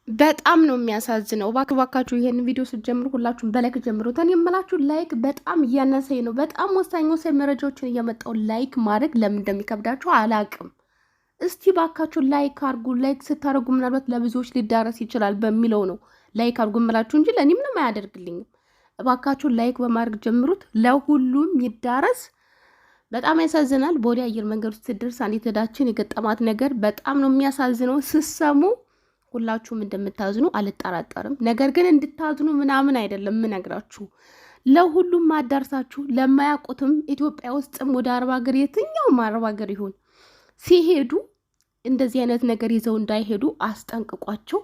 በጣም ነው የሚያሳዝነው። ባካችሁ ይሄን ቪዲዮ ስትጀምሩ ሁላችሁም በላይክ ጀምሩት። እኔ የምላችሁ ላይክ በጣም እያነሰኝ ነው። በጣም ወሳኝ መረጃዎችን እየመጣው ላይክ ማድረግ ለምን እንደሚከብዳችሁ አላቅም። እስቲ ባካችሁ ላይክ አርጉ። ላይክ ስታደርጉ ምናልባት ለብዙዎች ሊዳረስ ይችላል በሚለው ነው ላይክ አርጉ እምላችሁ እንጂ ለእኔ ምንም አያደርግልኝም። ባካችሁ ላይክ በማድረግ ጀምሩት፣ ለሁሉም ይዳረስ። በጣም ያሳዝናል። ቦሌ አየር መንገድ ውስጥ ስትደርስ አንዲት እህታችን የገጠማት ነገር በጣም ነው የሚያሳዝነው። ስሰሙ ሁላችሁም እንደምታዝኑ አልጠራጠርም። ነገር ግን እንድታዝኑ ምናምን አይደለም የምነግራችሁ፣ ለሁሉም ማዳርሳችሁ። ለማያውቁትም ኢትዮጵያ ውስጥም ወደ አረብ ሀገር የትኛውም አረብ ሀገር ይሁን ሲሄዱ እንደዚህ አይነት ነገር ይዘው እንዳይሄዱ አስጠንቅቋቸው።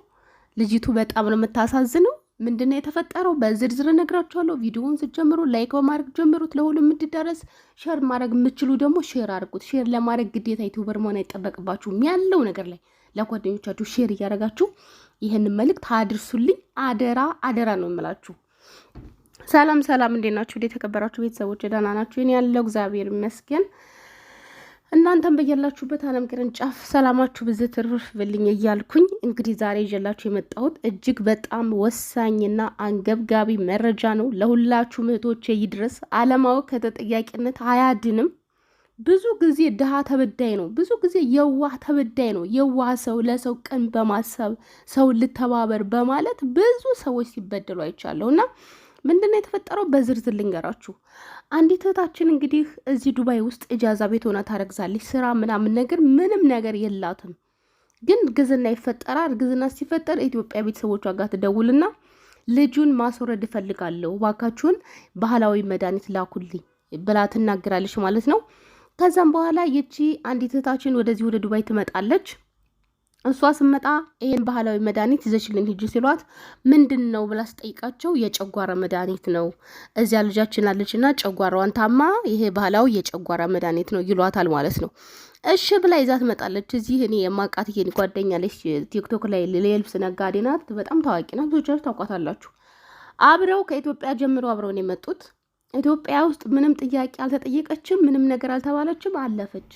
ልጅቱ በጣም ነው የምታሳዝነው። ምንድነው የተፈጠረው በዝርዝር እነግራችኋለሁ። ቪዲዮውን ስትጀምሩ ላይክ በማድረግ ጀምሩት፣ ለሁሉም እንዲደረስ። ሼር ማድረግ የምትችሉ ደግሞ ሼር አድርጉት። ሼር ለማድረግ ግዴታ ዩቲዩበር መሆን አይጠበቅባችሁም። ያለው ነገር ላይ ለጓደኞቻችሁ ሼር እያደረጋችሁ ይህንን መልእክት አድርሱልኝ። አደራ አደራ ነው የምላችሁ። ሰላም ሰላም፣ እንዴት ናችሁ? የተከበራችሁ ቤተሰቦች ደህና ናችሁ? እኔ ያለው እግዚአብሔር ይመስገን። እናንተም በያላችሁበት ዓለም ቅርንጫፍ ሰላማችሁ ብዙ ትርፍ ብልኝ እያልኩኝ እንግዲህ ዛሬ ይዤላችሁ የመጣሁት እጅግ በጣም ወሳኝና አንገብጋቢ መረጃ ነው። ለሁላችሁ እህቶቼ ይድረስ። አለማወቅ ከተጠያቂነት አያድንም። ብዙ ጊዜ ድሃ ተበዳይ ነው። ብዙ ጊዜ የዋህ ተበዳይ ነው። የዋህ ሰው ለሰው ቀን በማሰብ ሰው ልተባበር በማለት ብዙ ሰዎች ሲበደሉ አይቻለሁ። እና ምንድነው የተፈጠረው በዝርዝር ልንገራችሁ። አንዲት እህታችን እንግዲህ እዚህ ዱባይ ውስጥ እጃዛ ቤት ሆና ታረግዛለች። ስራ ምናምን ነገር ምንም ነገር የላትም። ግን እርግዝና ይፈጠራል። እርግዝና ሲፈጠር ኢትዮጵያ ቤተሰቦቿ ጋር ትደውልና ልጁን ማስወረድ እፈልጋለሁ፣ እባካችሁን ባህላዊ መድኃኒት ላኩልኝ ብላ ትናገራለች ማለት ነው። ከዛም በኋላ ይቺ አንዲት እህታችን ወደዚህ ወደ ዱባይ ትመጣለች። እሷ ስመጣ ይሄን ባህላዊ መድኃኒት ይዘሽልን ሂጂ ሲሏት ምንድን ነው ብላ ስጠይቃቸው የጨጓራ መድኃኒት ነው፣ እዚያ ልጃችን አለችና ጨጓራዋን ታማ ይሄ ባህላዊ የጨጓራ መድኃኒት ነው ይሏታል ማለት ነው። እሺ ብላ ይዛ ትመጣለች። እዚህ እኔ የማውቃት ይሄን ጓደኛለች፣ ቲክቶክ ላይ የልብስ ነጋዴ ናት፣ በጣም ታዋቂ ናት፣ ብዙዎቻችሁ ታውቋታላችሁ። አብረው ከኢትዮጵያ ጀምሮ አብረው ነው የመጡት። ኢትዮጵያ ውስጥ ምንም ጥያቄ አልተጠየቀችም፣ ምንም ነገር አልተባለችም፣ አለፈች።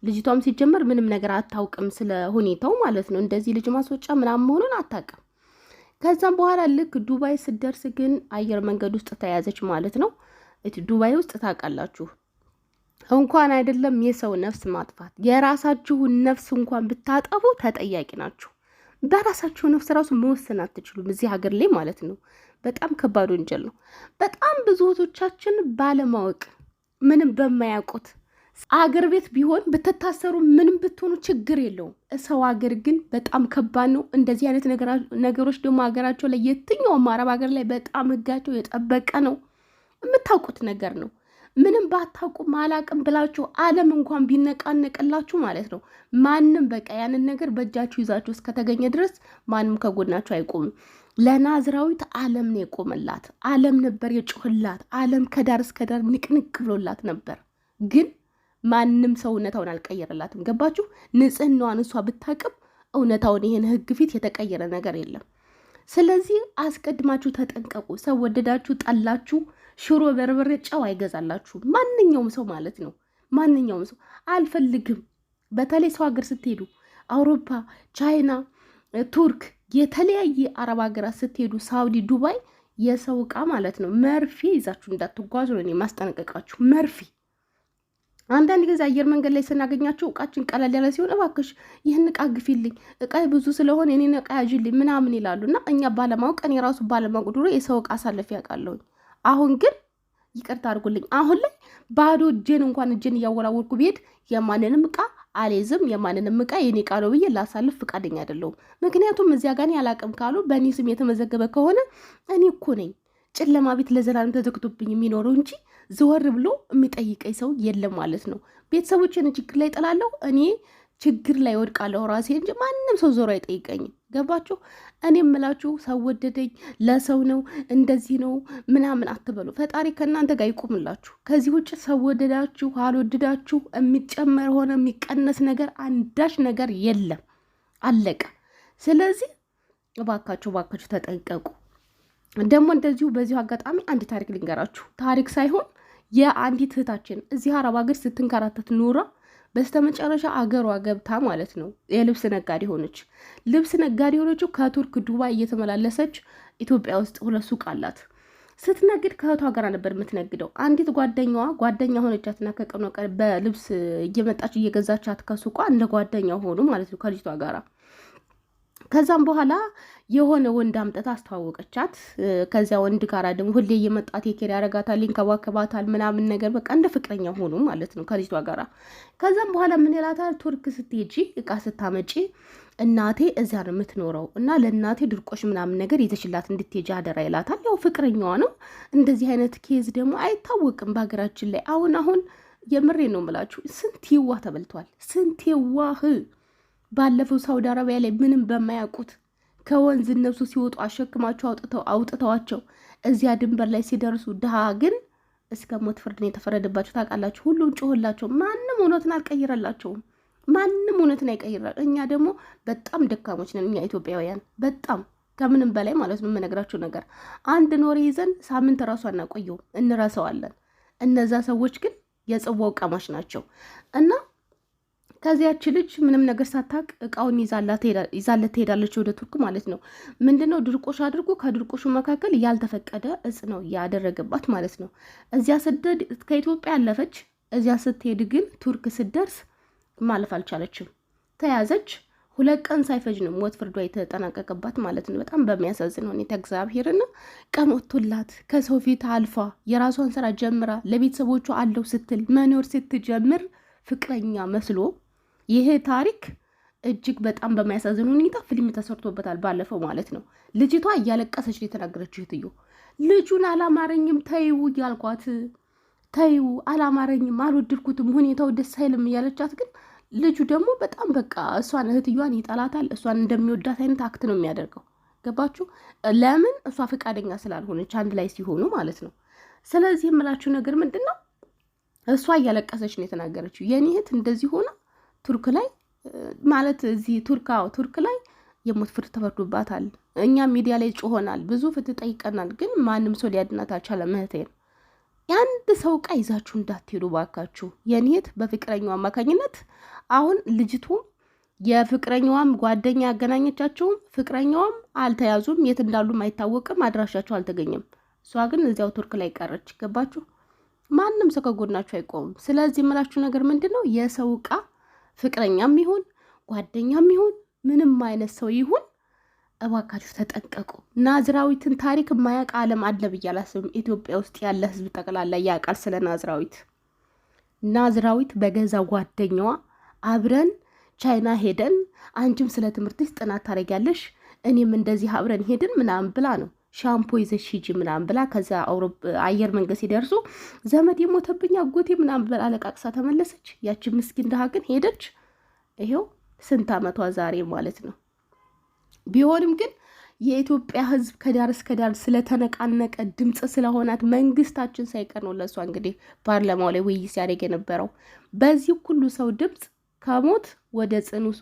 ልጅቷም ሲጀመር ምንም ነገር አታውቅም ስለ ሁኔታው ማለት ነው። እንደዚህ ልጅ ማስወጫ ምናምን መሆኑን አታውቅም። ከዛም በኋላ ልክ ዱባይ ስደርስ ግን አየር መንገድ ውስጥ ተያዘች ማለት ነው። ዱባይ ውስጥ ታውቃላችሁ እንኳን አይደለም የሰው ነፍስ ማጥፋት የራሳችሁን ነፍስ እንኳን ብታጠፉ ተጠያቂ ናችሁ። በራሳችሁ ነፍስ ራሱ መወሰን አትችሉም እዚህ ሀገር ላይ ማለት ነው። በጣም ከባድ ወንጀል ነው። በጣም ብዙ እህቶቻችን ባለማወቅ ምንም በማያውቁት አገር ቤት ቢሆን ብትታሰሩ ምንም ብትሆኑ ችግር የለውም። ሰው ሀገር ግን በጣም ከባድ ነው። እንደዚህ አይነት ነገሮች ደግሞ ሀገራቸው ላይ የትኛውም አረብ ሀገር ላይ በጣም ህጋቸው የጠበቀ ነው። የምታውቁት ነገር ነው። ምንም ባታውቁም አላቅም ብላችሁ ዓለም እንኳን ቢነቃነቅላችሁ ማለት ነው ማንም በቃ ያንን ነገር በእጃችሁ ይዛችሁ እስከተገኘ ድረስ ማንም ከጎናችሁ አይቆምም። ለናዝራዊት ዓለም ነው የቆመላት። ዓለም ነበር የጮህላት። ዓለም ከዳር እስከ ዳር ንቅንቅ ብሎላት ነበር። ግን ማንም ሰው እውነታውን አልቀየረላትም። ገባችሁ? ንጽህናዋን እሷ ብታቅም እውነታውን ይሄን ህግ ፊት የተቀየረ ነገር የለም። ስለዚህ አስቀድማችሁ ተጠንቀቁ። ሰው ወደዳችሁ ጠላችሁ ሽሮ በርበሬ ጨው አይገዛላችሁ። ማንኛውም ሰው ማለት ነው። ማንኛውም ሰው አልፈልግም። በተለይ ሰው ሀገር ስትሄዱ አውሮፓ፣ ቻይና፣ ቱርክ፣ የተለያየ አረብ ሀገራት ስትሄዱ ሳውዲ፣ ዱባይ የሰው እቃ ማለት ነው መርፌ ይዛችሁ እንዳትጓዙ ነው የማስጠነቀቃችሁ። መርፌ አንዳንድ ጊዜ አየር መንገድ ላይ ስናገኛቸው እቃችን ቀላል ያለ ሲሆን እባክሽ ይህን እቃ ግፊልኝ፣ እቃ ብዙ ስለሆነ እኔን እቃ ያዥልኝ ምናምን ይላሉ። እና እኛ ባለማወቅ እኔ ራሱ ባለማወቅ ድሮ የሰው እቃ አሳልፌ ያውቃለሁኝ። አሁን ግን ይቅርታ አድርጉልኝ። አሁን ላይ ባዶ እጄን እያወራወርኩ ብሄድ የማንንም እቃ አልይዝም። የማንንም እቃ የኔ እቃ ነው ብዬ ላሳልፍ ፍቃደኛ አይደለሁም። ምክንያቱም እዚያ ጋር ያላቅም ካሉ በእኔ ስም የተመዘገበ ከሆነ እኔ እኮ ነኝ ጨለማ ቤት ለዘላለም ተዘግቶብኝ የሚኖረው እንጂ ዘወር ብሎ የሚጠይቀኝ ሰው የለም ማለት ነው። ቤተሰቦችን ችግር ላይ ጥላለሁ፣ እኔ ችግር ላይ ወድቃለሁ ራሴ እንጂ ማንም ሰው ዞሮ አይጠይቀኝም። ገባችሁ? እኔ የምላችሁ ሰው ወደደኝ ለሰው ነው እንደዚህ ነው ምናምን አትበሉ። ፈጣሪ ከእናንተ ጋር ይቁምላችሁ። ከዚህ ውጭ ሰው ወደዳችሁ አልወደዳችሁ የሚጨመር ሆነ የሚቀነስ ነገር አንዳች ነገር የለም። አለቀ። ስለዚህ እባካችሁ ተጠንቀቁ። ደግሞ እንደዚሁ በዚሁ አጋጣሚ አንድ ታሪክ ልንገራችሁ። ታሪክ ሳይሆን የአንዲት እህታችን እዚህ አረብ ሀገር ስትንከራተት ኑራ በስተመጨረሻ አገሯ ገብታ ማለት ነው የልብስ ነጋዴ ሆነች። ልብስ ነጋዴ ሆነችው ከቱርክ ዱባይ እየተመላለሰች ኢትዮጵያ ውስጥ 2 ሱቅ አላት። ስትነግድ ከእህቷ ጋር ነበር የምትነግደው። አንዲት ጓደኛ ሆነቻትና ከቀኗ ቀን በልብስ እየመጣች እየገዛቻት ከሱቋ እንደ ጓደኛ ሆኑ ማለት ነው ከልጅቷ ጋራ። ከዛም በኋላ የሆነ ወንድ አምጥታ አስተዋወቀቻት። ከዚያ ወንድ ጋር ደግሞ ሁሌ እየመጣት የኬር ያረጋታል፣ ይንከባከባታል ምናምን ነገር በቃ እንደ ፍቅረኛ ሆኑ ማለት ነው ከልጅቷ ጋራ። ከዛም በኋላ ምን ይላታል? ቱርክ ስትሄጂ እቃ ስታመጪ እናቴ እዚያ ነው የምትኖረው እና ለእናቴ ድርቆሽ ምናምን ነገር ይዘሽላት እንድትሄጂ አደራ ይላታል። ያው ፍቅረኛዋ ነው። እንደዚህ አይነት ኬዝ ደግሞ አይታወቅም በሀገራችን ላይ አሁን የምሬ ነው የምላችሁ። ስንት የዋህ ተበልቷል። ስንት የዋህ ባለፈው ሳውዲ አረቢያ ላይ ምንም በማያውቁት ከወንዝ እነሱ ሲወጡ አሸክማቸው አውጥተዋቸው እዚያ ድንበር ላይ ሲደርሱ ድሃ ግን እስከ ሞት ፍርድን የተፈረደባቸው ታውቃላችሁ። ሁሉም ጮህላቸው። ማንም እውነትን አልቀይረላቸውም። ማንም እውነትን አይቀይራል። እኛ ደግሞ በጣም ደካሞች ነን እኛ ኢትዮጵያውያን፣ በጣም ከምንም በላይ ማለት ነው። የምነግራችሁ ነገር አንድ ኖር ይዘን ሳምንት ራሱ አናቆየው፣ እንረሳዋለን። እነዛ ሰዎች ግን የጽዋው ቀማሽ ናቸው። እና ከዚያች ልጅ ምንም ነገር ሳታቅ እቃውን ይዛለት ትሄዳለች ወደ ቱርክ ማለት ነው። ምንድነው ድርቆሽ አድርጎ ከድርቆሹ መካከል ያልተፈቀደ እጽ ነው ያደረገባት ማለት ነው። እዚያ ስደድ ከኢትዮጵያ ያለፈች፣ እዚያ ስትሄድ ግን ቱርክ ስደርስ ማለፍ አልቻለችም። ተያዘች። 2 ቀን ሳይፈጅ ነው ሞት ፍርዷ የተጠናቀቀባት ማለት ነው። በጣም በሚያሳዝን ሁኔታ እግዚአብሔርና ቀን ወጥቶላት ከሰው ፊት አልፋ የራሷን ስራ ጀምራ ለቤተሰቦቿ አለው ስትል መኖር ስትጀምር ፍቅረኛ መስሎ ይሄ ታሪክ እጅግ በጣም በሚያሳዝን ሁኔታ ፊልም ተሰርቶበታል ባለፈው ማለት ነው። ልጅቷ እያለቀሰች ነው የተናገረችው። እህትዮ ልጁን አላማረኝም ተይው እያልኳት ተይው አላማረኝም፣ አልወደድኩትም፣ ሁኔታው ደስ አይልም እያለቻት ግን ልጁ ደግሞ በጣም በቃ እሷን እህትዮዋን ይጠላታል። እሷን እንደሚወዳት አይነት አክት ነው የሚያደርገው። ገባችሁ? ለምን? እሷ ፈቃደኛ ስላልሆነች አንድ ላይ ሲሆኑ ማለት ነው። ስለዚህ የምላችሁ ነገር ምንድን ነው? እሷ እያለቀሰች ነው የተናገረችው። የኔ እህት እንደዚህ ሆና ቱርክ ላይ ማለት እዚህ ቱርክ ላይ የሞት ፍርድ ተፈርዶባታል። እኛ ሚዲያ ላይ ጮሆናል፣ ብዙ ፍትህ ጠይቀናል፣ ግን ማንም ሰው ሊያድናት አልቻለም። እህቴን የአንድ ሰው ዕቃ ይዛችሁ እንዳትሄዱ ባካችሁ። የኔት በፍቅረኛው አማካኝነት አሁን ልጅቱ የፍቅረኛዋም ጓደኛ ያገናኘቻቸውም ፍቅረኛዋም አልተያዙም፣ የት እንዳሉም አይታወቅም፣ አድራሻቸው አልተገኘም። እሷ ግን እዚያው ቱርክ ላይ ቀረች። ገባችሁ? ማንም ሰው ከጎናችሁ አይቆምም። ስለዚህ የምላችሁ ነገር ምንድን ነው? የሰው ዕቃ ፍቅረኛም ይሁን ጓደኛም ይሁን ምንም አይነት ሰው ይሁን እባካችሁ ተጠንቀቁ። ናዝራዊትን ታሪክ የማያውቅ ዓለም አለ ብዬ አላስብም። ኢትዮጵያ ውስጥ ያለ ሕዝብ ጠቅላላ ያውቃል ስለ ናዝራዊት። ናዝራዊት በገዛ ጓደኛዋ አብረን ቻይና ሄደን አንቺም ስለ ትምህርትሽ ጥናት ታደርጊያለሽ እኔም እንደዚህ አብረን ሄድን ምናምን ብላ ነው ሻምፖ ይዘሽ ሂጂ ምናምን ብላ ከዛ አየር መንገድ ሲደርሱ ዘመድ የሞተብኝ አጎቴ ምናምን ብላ አለቃቅሳ ተመለሰች። ያቺ ምስኪን ድሃ ግን ሄደች። ይሄው ስንት ዓመቷ ዛሬ ማለት ነው። ቢሆንም ግን የኢትዮጵያ ሕዝብ ከዳር እስከ ዳር ስለተነቃነቀ ድምፅ ስለሆናት መንግስታችን ሳይቀር ነው ለእሷ እንግዲህ ፓርላማው ላይ ውይይት ሲያደርግ የነበረው። በዚህ ሁሉ ሰው ድምፅ ከሞት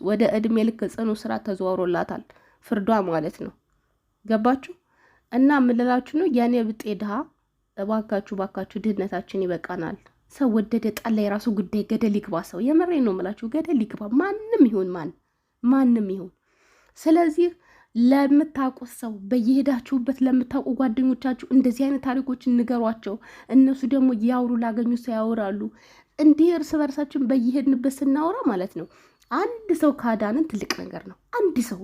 ወደ እድሜ ልክ ጽኑ ስራ ተዘዋውሮላታል ፍርዷ ማለት ነው። ገባችሁ? እና የምልላችሁ ነው የኔ ብጤ ድሃ እባካችሁ ድህነታችን ይበቃናል። ሰው ወደደ ጠላ የራሱ ጉዳይ፣ ገደል ይግባ ሰው። የመሬ ነው የምላችሁ፣ ገደል ይግባ ማንም ይሁን ማንም ይሁን። ስለዚህ ለምታውቁት ሰው በየሄዳችሁበት ለምታውቁ ጓደኞቻችሁ እንደዚህ አይነት ታሪኮችን ንገሯቸው። እነሱ ደግሞ ያውሩ፣ ላገኙ ሰው ያወራሉ። እንዲህ እርስ በርሳችን በየሄድንበት ስናወራ ማለት ነው አንድ ሰው ካዳንን ትልቅ ነገር ነው። አንድ ሰው